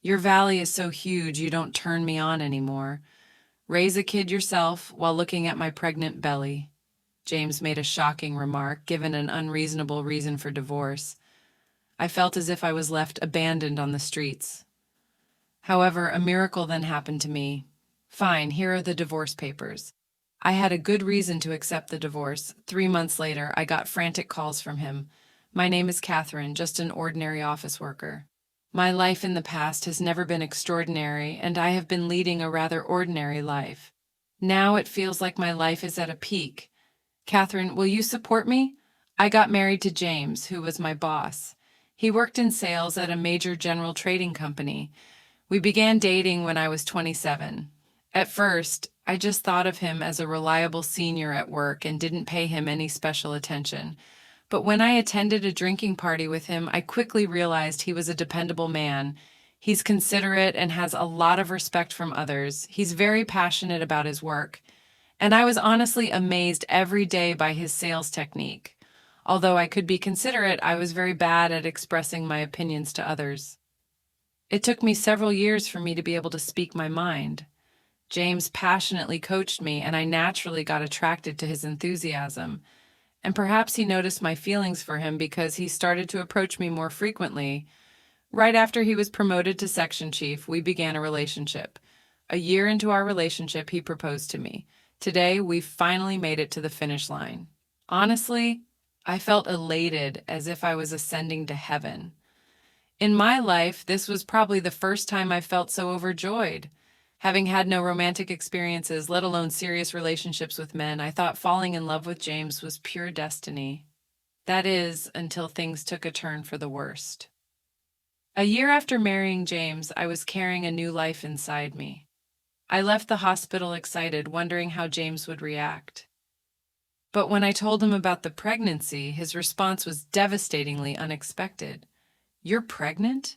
Your valley is so huge you don't turn me on anymore. Raise a kid yourself while looking at my pregnant belly. James made a shocking remark, given an unreasonable reason for divorce. I felt as if I was left abandoned on the streets. However, a miracle then happened to me. Fine, here are the divorce papers. I had a good reason to accept the divorce. 3 months later, I got frantic calls from him. My name is Catherine, just an ordinary office worker. My life in the past has never been extraordinary, and I have been leading a rather ordinary life. Now it feels like my life is at a peak. Catherine, will you support me? I got married to James, who was my boss. He worked in sales at a major general trading company. We began dating when I was 27. At first, I just thought of him as a reliable senior at work and didn't pay him any special attention. But when I attended a drinking party with him, I quickly realized he was a dependable man. He's considerate and has a lot of respect from others. He's very passionate about his work. And I was honestly amazed every day by his sales technique. Although I could be considerate, I was very bad at expressing my opinions to others. It took me several years for me to be able to speak my mind. James passionately coached me, and I naturally got attracted to his enthusiasm. And perhaps he noticed my feelings for him because he started to approach me more frequently. Right after he was promoted to section chief, we began a relationship. A year into our relationship, he proposed to me. Today, we've finally made it to the finish line. Honestly, I felt elated, as if I was ascending to heaven. In my life, this was probably the first time I felt so overjoyed. Having had no romantic experiences, let alone serious relationships with men, I thought falling in love with James was pure destiny. That is, until things took a turn for the worst. A year after marrying James, I was carrying a new life inside me. I left the hospital excited, wondering how James would react. But when I told him about the pregnancy, his response was devastatingly unexpected. "You're pregnant?"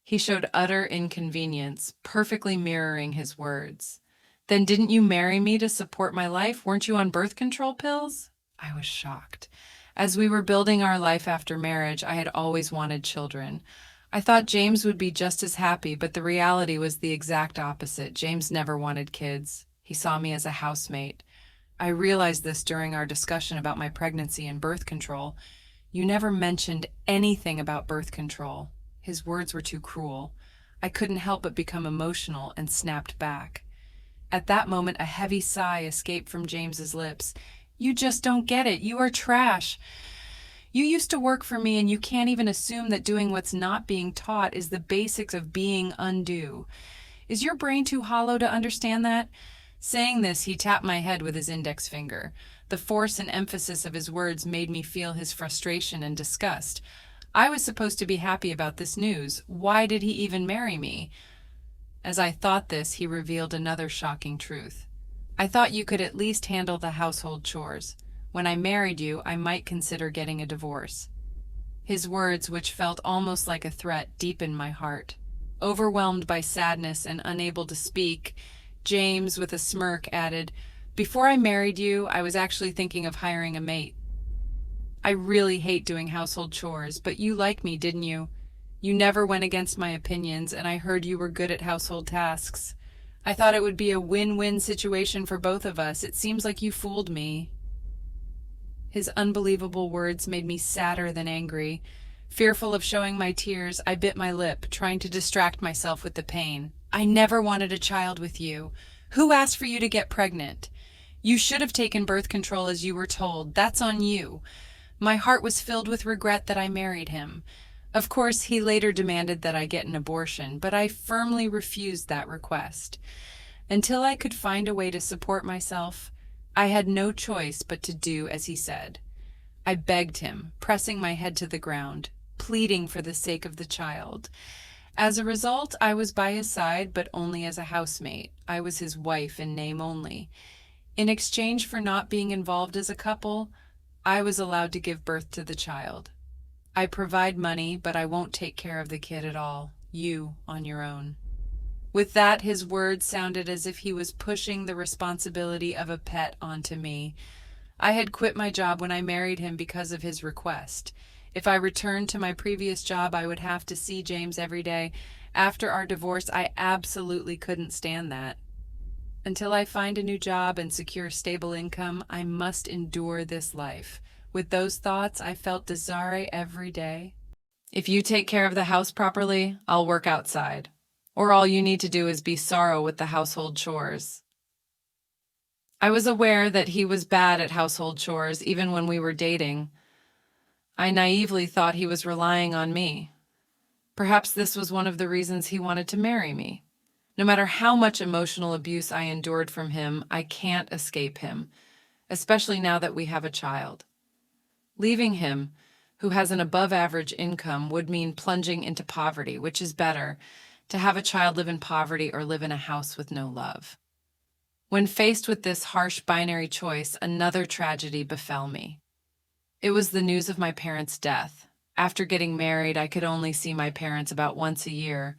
He showed utter inconvenience, perfectly mirroring his words. "Then didn't you marry me to support my life? Weren't you on birth control pills?" I was shocked. As we were building our life after marriage, I had always wanted children. I thought James would be just as happy, but the reality was the exact opposite. James never wanted kids. He saw me as a housemate. I realized this during our discussion about my pregnancy and birth control. "You never mentioned anything about birth control." His words were too cruel. I couldn't help but become emotional and snapped back. At that moment, a heavy sigh escaped from James's lips. "You just don't get it. You are trash. You used to work for me, and you can't even assume that doing what's not being taught is the basics of being undue. Is your brain too hollow to understand that?" Saying this, he tapped my head with his index finger. The force and emphasis of his words made me feel his frustration and disgust. I was supposed to be happy about this news. Why did he even marry me? As I thought this, he revealed another shocking truth. "I thought you could at least handle the household chores. When I married you, I might consider getting a divorce." His words, which felt almost like a threat, deepened my heart. Overwhelmed by sadness and unable to speak, James, with a smirk, added, "Before I married you, I was actually thinking of hiring a mate. I really hate doing household chores, but you like me, didn't you? You never went against my opinions, and I heard you were good at household tasks. I thought it would be a win-win situation for both of us. It seems like you fooled me." His unbelievable words made me sadder than angry. Fearful of showing my tears, I bit my lip, trying to distract myself with the pain. "I never wanted a child with you. Who asked for you to get pregnant? You should have taken birth control as you were told. That's on you." My heart was filled with regret that I married him. Of course, he later demanded that I get an abortion, but I firmly refused that request. Until I could find a way to support myself, I had no choice but to do as he said. I begged him, pressing my head to the ground, pleading for the sake of the child. As a result, I was by his side, but only as a housemate. I was his wife in name only. In exchange for not being involved as a couple, I was allowed to give birth to the child. I provide money, but I won't take care of the kid at all. You on your own. With that, his words sounded as if he was pushing the responsibility of a pet onto me. I had quit my job when I married him because of his request. If I returned to my previous job, I would have to see James every day, After our divorce, I absolutely couldn't stand that. Until I find a new job and secure stable income, I must endure this life. With those thoughts, I felt desire every day. If you take care of the house properly, I'll work outside. Or all you need to do is be sorrow with the household chores. I was aware that he was bad at household chores even when we were dating. I naively thought he was relying on me. Perhaps this was one of the reasons he wanted to marry me. No matter how much emotional abuse I endured from him, I can't escape him, especially now that we have a child. Leaving him, who has an above-average income, would mean plunging into poverty, which is better, to have a child live in poverty or live in a house with no love. When faced with this harsh binary choice, another tragedy befell me. It was the news of my parents' death. After getting married, I could only see my parents about once a year.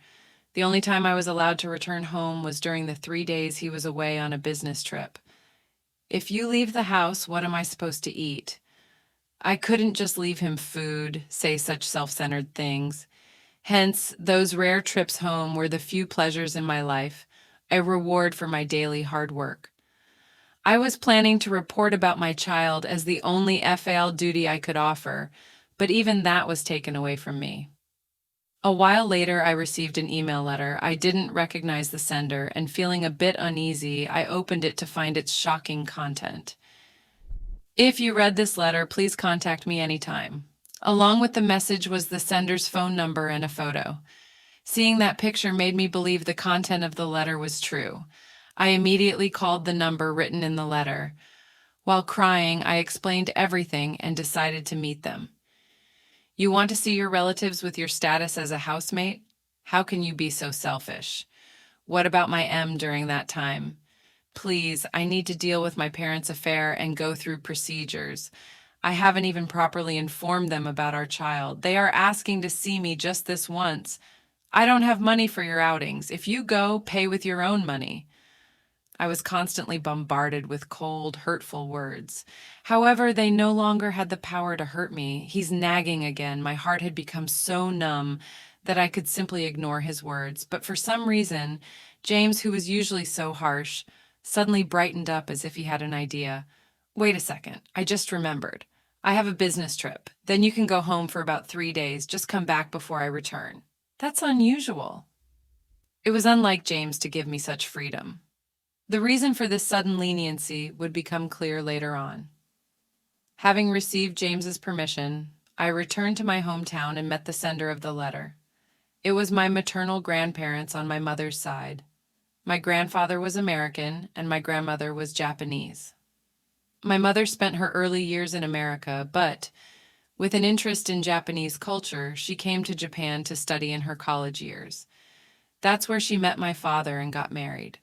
The only time I was allowed to return home was during the 3 days he was away on a business trip. If you leave the house, what am I supposed to eat? I couldn't just leave him food, say such self-centered things. Hence, those rare trips home were the few pleasures in my life, a reward for my daily hard work. I was planning to report about my child as the only FAL duty I could offer, but even that was taken away from me. A while later, I received an email letter. I didn't recognize the sender, and feeling a bit uneasy, I opened it to find its shocking content. If you read this letter, please contact me anytime. Along with the message was the sender's phone number and a photo. Seeing that picture made me believe the content of the letter was true. I immediately called the number written in the letter. While crying, I explained everything and decided to meet them. You want to see your relatives with your status as a housemate? How can you be so selfish? What about my M during that time? Please, I need to deal with my parents' affair and go through procedures. I haven't even properly informed them about our child. They are asking to see me just this once. I don't have money for your outings. If you go, pay with your own money. I was constantly bombarded with cold, hurtful words. However, they no longer had the power to hurt me. He's nagging again. My heart had become so numb that I could simply ignore his words. But for some reason, James, who was usually so harsh, suddenly brightened up as if he had an idea. Wait a second, I just remembered. I have a business trip. Then you can go home for about 3 days. Just come back before I return. That's unusual. It was unlike James to give me such freedom. The reason for this sudden leniency would become clear later on. Having received James's permission, I returned to my hometown and met the sender of the letter. It was my maternal grandparents on my mother's side. My grandfather was American and my grandmother was Japanese. My mother spent her early years in America, but with an interest in Japanese culture, she came to Japan to study in her college years. That's where she met my father and got married.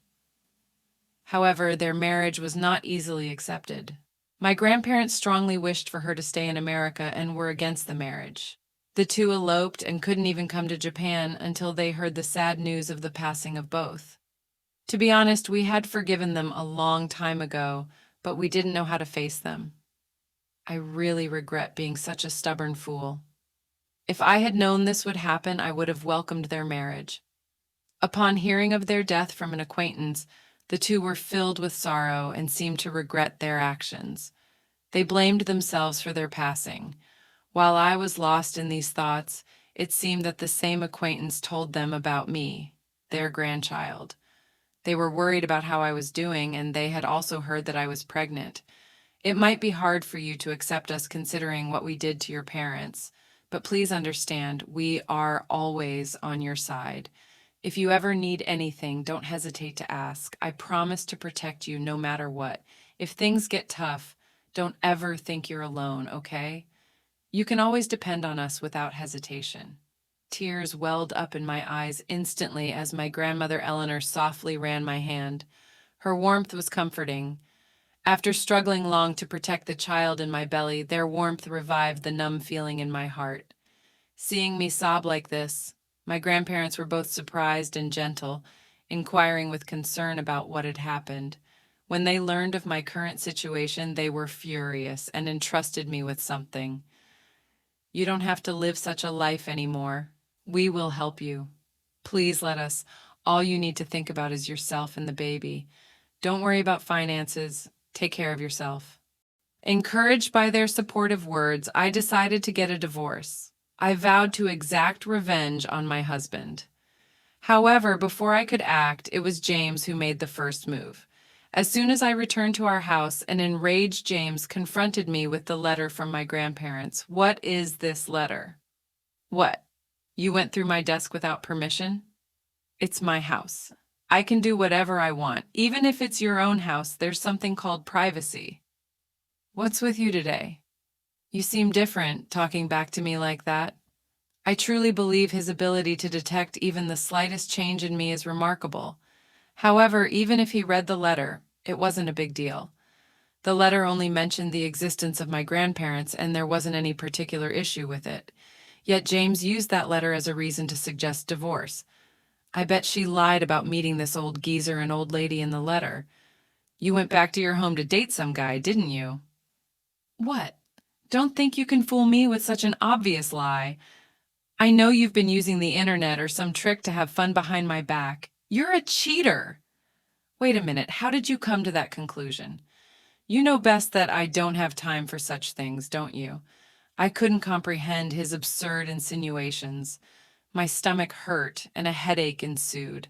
However, their marriage was not easily accepted. My grandparents strongly wished for her to stay in America and were against the marriage. The two eloped and couldn't even come to Japan until they heard the sad news of the passing of both. To be honest, we had forgiven them a long time ago, but we didn't know how to face them. I really regret being such a stubborn fool. If I had known this would happen, I would have welcomed their marriage. Upon hearing of their death from an acquaintance, the two were filled with sorrow and seemed to regret their actions. They blamed themselves for their passing. While I was lost in these thoughts, it seemed that the same acquaintance told them about me, their grandchild. They were worried about how I was doing, and they had also heard that I was pregnant. It might be hard for you to accept us considering what we did to your parents, but please understand, we are always on your side. If you ever need anything, don't hesitate to ask. I promise to protect you no matter what. If things get tough, don't ever think you're alone, okay? You can always depend on us without hesitation. Tears welled up in my eyes instantly as my grandmother Eleanor softly ran my hand. Her warmth was comforting. After struggling long to protect the child in my belly, their warmth revived the numb feeling in my heart. Seeing me sob like this, my grandparents were both surprised and gentle, inquiring with concern about what had happened. When they learned of my current situation, they were furious and entrusted me with something. You don't have to live such a life anymore. We will help you. Please let us. All you need to think about is yourself and the baby. Don't worry about finances. Take care of yourself. Encouraged by their supportive words, I decided to get a divorce. I vowed to exact revenge on my husband. However, before I could act, it was James who made the first move. As soon as I returned to our house, an enraged James confronted me with the letter from my grandparents. What is this letter? What? You went through my desk without permission? It's my house. I can do whatever I want. Even if it's your own house, there's something called privacy. What's with you today? You seem different, talking back to me like that. I truly believe his ability to detect even the slightest change in me is remarkable. However, even if he read the letter, it wasn't a big deal. The letter only mentioned the existence of my grandparents, and there wasn't any particular issue with it. Yet James used that letter as a reason to suggest divorce. I bet she lied about meeting this old geezer and old lady in the letter. You went back to your home to date some guy, didn't you? What? Don't think you can fool me with such an obvious lie. I know you've been using the internet or some trick to have fun behind my back. You're a cheater. Wait a minute, how did you come to that conclusion? You know best that I don't have time for such things, don't you? I couldn't comprehend his absurd insinuations. My stomach hurt and a headache ensued.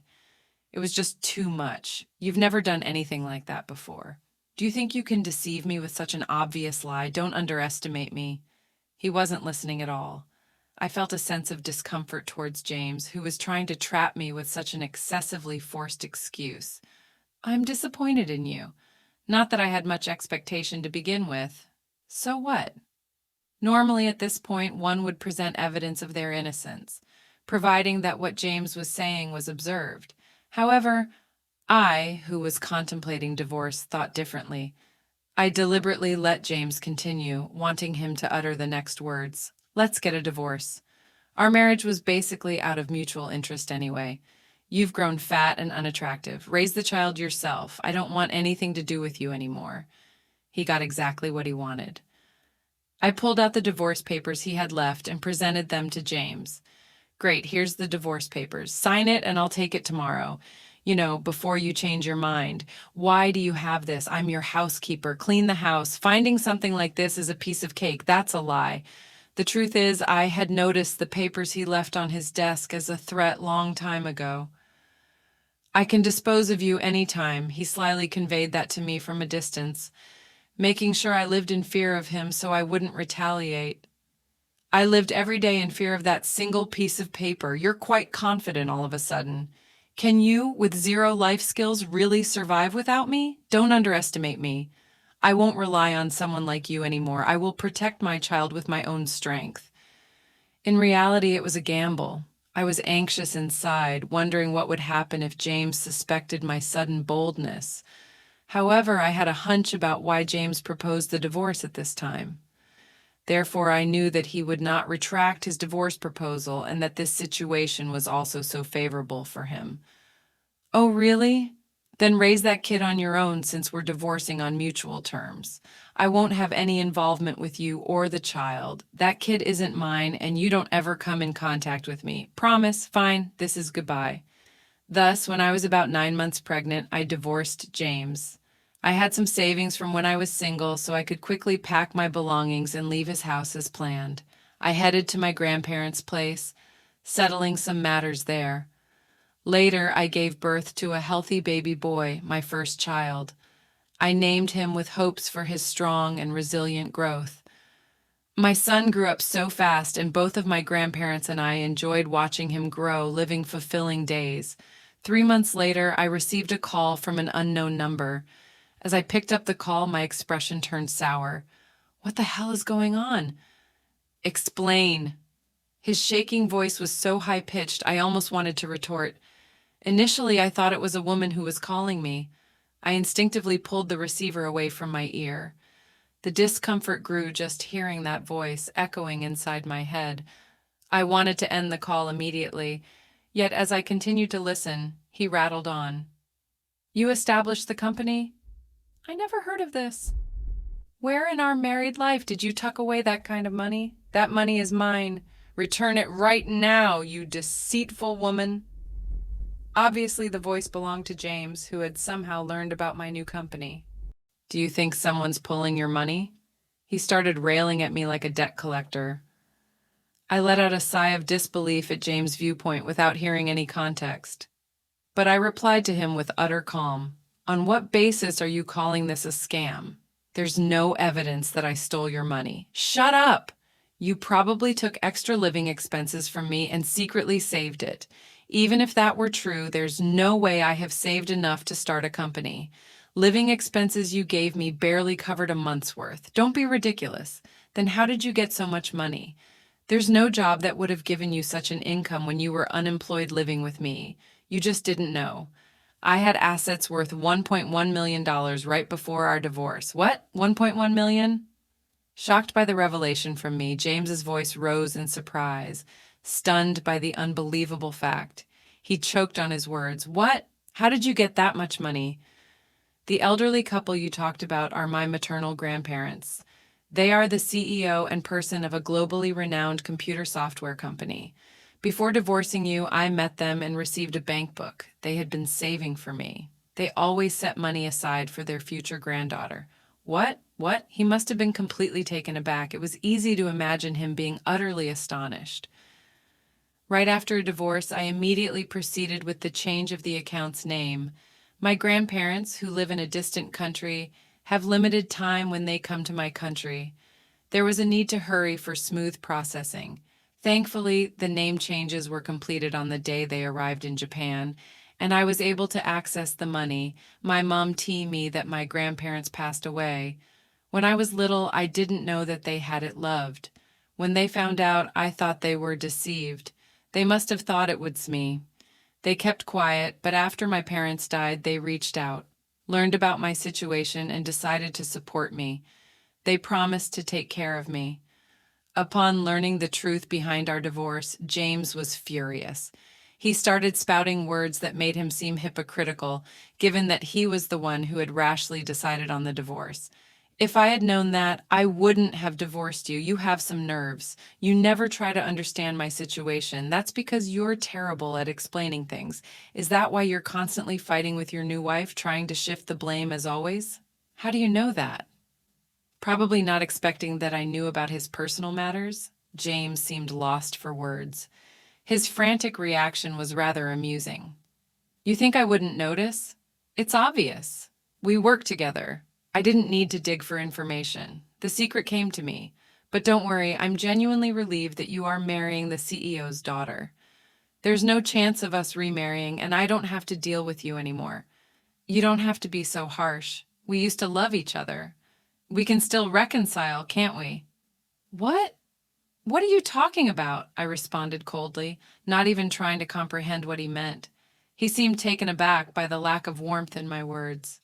It was just too much. You've never done anything like that before. Do you think you can deceive me with such an obvious lie? Don't underestimate me. He wasn't listening at all. I felt a sense of discomfort towards James, who was trying to trap me with such an excessively forced excuse. I'm disappointed in you. Not that I had much expectation to begin with. So what? Normally at this point, one would present evidence of their innocence, providing that what James was saying was observed. However, I, who was contemplating divorce, thought differently. I deliberately let James continue, wanting him to utter the next words. Let's get a divorce. Our marriage was basically out of mutual interest anyway. You've grown fat and unattractive. Raise the child yourself. I don't want anything to do with you anymore. He got exactly what he wanted. I pulled out the divorce papers he had left and presented them to James. Great, here's the divorce papers. Sign it and I'll take it tomorrow. Before you change your mind. Why do you have this? I'm your housekeeper. Clean the house. Finding something like this is a piece of cake. That's a lie. The truth is, I had noticed the papers he left on his desk as a threat long time ago. I can dispose of you any time. He slyly conveyed that to me from a distance, making sure I lived in fear of him so I wouldn't retaliate. I lived every day in fear of that single piece of paper. You're quite confident all of a sudden. Can you, with zero life skills, really survive without me? Don't underestimate me. I won't rely on someone like you anymore. I will protect my child with my own strength. In reality, it was a gamble. I was anxious inside, wondering what would happen if James suspected my sudden boldness. However, I had a hunch about why James proposed the divorce at this time. Therefore, I knew that he would not retract his divorce proposal and that this situation was also so favorable for him. Oh, really? Then raise that kid on your own since we're divorcing on mutual terms. I won't have any involvement with you or the child. That kid isn't mine and you don't ever come in contact with me. Promise? Fine, this is goodbye. Thus, when I was about 9 months pregnant, I divorced James. I had some savings from when I was single so I could quickly pack my belongings and leave his house as planned. I headed to my grandparents' place, settling some matters there. Later, I gave birth to a healthy baby boy, my first child. I named him with hopes for his strong and resilient growth. My son grew up so fast, and both of my grandparents and I enjoyed watching him grow, living fulfilling days. 3 months later, I received a call from an unknown number. As I picked up the call, my expression turned sour. What the hell is going on? Explain. His shaking voice was so high-pitched, I almost wanted to retort. Initially, I thought it was a woman who was calling me. I instinctively pulled the receiver away from my ear. The discomfort grew just hearing that voice echoing inside my head. I wanted to end the call immediately, yet as I continued to listen, he rattled on. You established the company? I never heard of this. Where in our married life did you tuck away that kind of money? That money is mine. Return it right now, you deceitful woman. Obviously, the voice belonged to James, who had somehow learned about my new company. Do you think someone's pulling your money? He started railing at me like a debt collector. I let out a sigh of disbelief at James' viewpoint without hearing any context. But I replied to him with utter calm. On what basis are you calling this a scam? There's no evidence that I stole your money. Shut up! You probably took extra living expenses from me and secretly saved it. Even if that were true, there's no way I have saved enough to start a company. Living expenses you gave me barely covered a month's worth. Don't be ridiculous. Then how did you get so much money? There's no job that would have given you such an income when you were unemployed living with me. You just didn't know. I had assets worth $1.1 million right before our divorce. What? 1.1 million? Shocked by the revelation from me, James's voice rose in surprise, stunned by the unbelievable fact. He choked on his words. What? How did you get that much money? The elderly couple you talked about are my maternal grandparents. They are the CEO and person of a globally renowned computer software company. Before divorcing you, I met them and received a bank book they had been saving for me. They always set money aside for their future granddaughter. What? What? He must have been completely taken aback. It was easy to imagine him being utterly astonished. Right after a divorce, I immediately proceeded with the change of the account's name. My grandparents, who live in a distant country, have limited time when they come to my country. There was a need to hurry for smooth processing. Thankfully, the name changes were completed on the day they arrived in Japan, and I was able to access the money. My mom told me that my grandparents passed away. When I was little, I didn't know that they had it loved. When they found out, I thought they were deceived. They must have thought it was me. They kept quiet, but after my parents died, they reached out, learned about my situation, and decided to support me. They promised to take care of me. Upon learning the truth behind our divorce, James was furious. He started spouting words that made him seem hypocritical, given that he was the one who had rashly decided on the divorce. If I had known that, I wouldn't have divorced you. You have some nerves. You never try to understand my situation. That's because you're terrible at explaining things. Is that why you're constantly fighting with your new wife, trying to shift the blame as always? How do you know that? Probably not expecting that I knew about his personal matters, James seemed lost for words. His frantic reaction was rather amusing. You think I wouldn't notice? It's obvious. We work together. I didn't need to dig for information. The secret came to me. But don't worry, I'm genuinely relieved that you are marrying the CEO's daughter. There's no chance of us remarrying, and I don't have to deal with you anymore. You don't have to be so harsh. We used to love each other. We can still reconcile, can't we? What? What are you talking about? I responded coldly, not even trying to comprehend what he meant. He seemed taken aback by the lack of warmth in my words.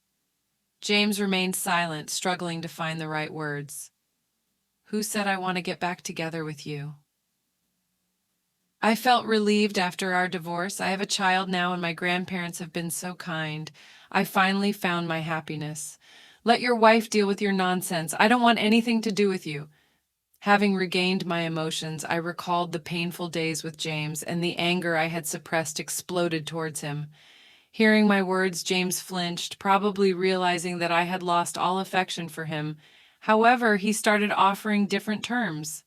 James remained silent, struggling to find the right words. Who said I want to get back together with you? I felt relieved after our divorce. I have a child now, and my grandparents have been so kind. I finally found my happiness. Let your wife deal with your nonsense. I don't want anything to do with you. Having regained my emotions, I recalled the painful days with James, and the anger I had suppressed exploded towards him. Hearing my words, James flinched, probably realizing that I had lost all affection for him. However, he started offering different terms.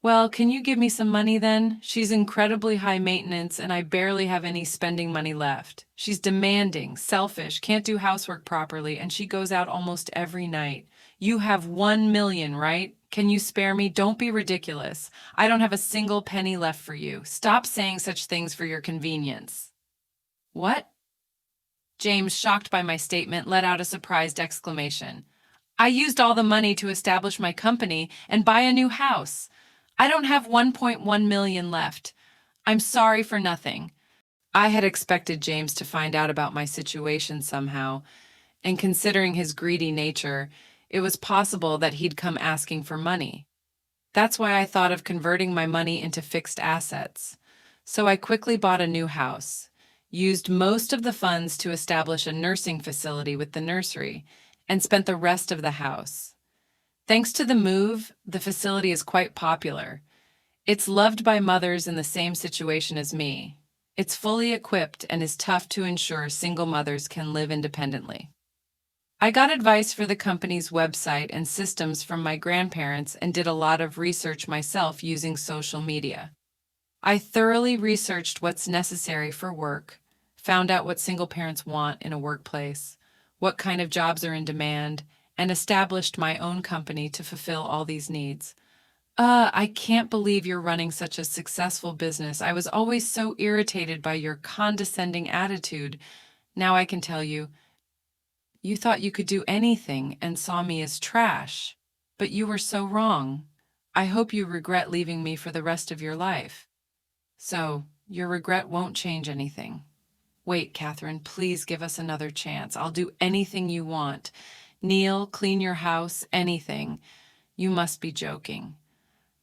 Well, can you give me some money then? She's incredibly high maintenance, and I barely have any spending money left. She's demanding, selfish, can't do housework properly, and she goes out almost every night. You have 1 million, right? Can you spare me? Don't be ridiculous. I don't have a single penny left for you. Stop saying such things for your convenience. What? James, shocked by my statement, let out a surprised exclamation. I used all the money to establish my company and buy a new house. I don't have 1.1 million left. I'm sorry for nothing. I had expected James to find out about my situation somehow, and considering his greedy nature, it was possible that he'd come asking for money. That's why I thought of converting my money into fixed assets. So I quickly bought a new house, used most of the funds to establish a nursing facility with the nursery, and spent the rest of the house. Thanks to the move, the facility is quite popular. It's loved by mothers in the same situation as me. It's fully equipped and is tough to ensure single mothers can live independently. I got advice for the company's website and systems from my grandparents and did a lot of research myself using social media. I thoroughly researched what's necessary for work, found out what single parents want in a workplace, what kind of jobs are in demand, and established my own company to fulfill all these needs. I can't believe you're running such a successful business. I was always so irritated by your condescending attitude. Now I can tell you, you thought you could do anything and saw me as trash. But you were so wrong. I hope you regret leaving me for the rest of your life. So, your regret won't change anything. Wait, Catherine, please give us another chance. I'll do anything you want. Kneel, clean your house, anything. You must be joking.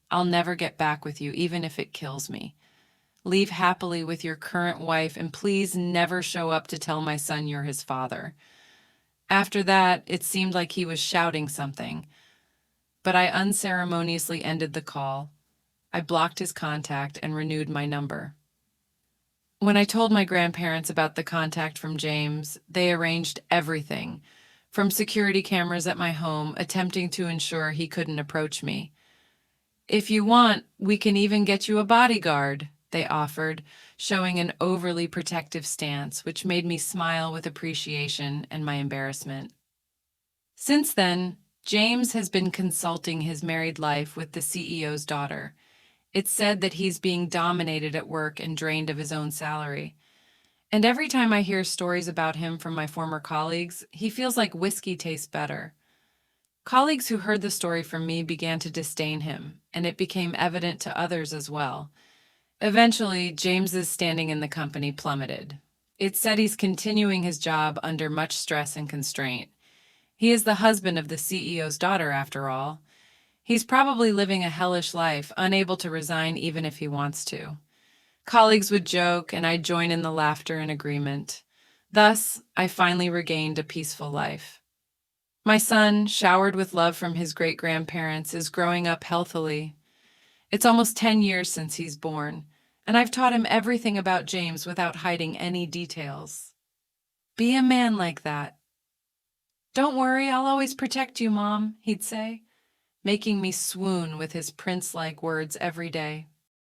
I'll never get back with you, even if it kills me. Leave happily with your current wife, and please never show up to tell my son you're his father. After that, it seemed like he was shouting something, but I unceremoniously ended the call. I blocked his contact and renewed my number. When I told my grandparents about the contact from James, they arranged everything, from security cameras at my home, attempting to ensure he couldn't approach me. If you want, we can even get you a bodyguard, they offered, showing an overly protective stance, which made me smile with appreciation and my embarrassment. Since then, James has been consulting his married life with the CEO's daughter. It's said that he's being dominated at work and drained of his own salary. And every time I hear stories about him from my former colleagues, he feels like whiskey tastes better. Colleagues who heard the story from me began to disdain him, and it became evident to others as well. Eventually, James's standing in the company plummeted. It's said he's continuing his job under much stress and constraint. He is the husband of the CEO's daughter, after all. He's probably living a hellish life, unable to resign even if he wants to. Colleagues would joke, and I'd join in the laughter and agreement. Thus, I finally regained a peaceful life. My son, showered with love from his great-grandparents, is growing up healthily. It's almost 10 years since he's born, and I've taught him everything about James without hiding any details. Be a man like that. Don't worry, I'll always protect you, Mom, he'd say, making me swoon with his prince-like words every day.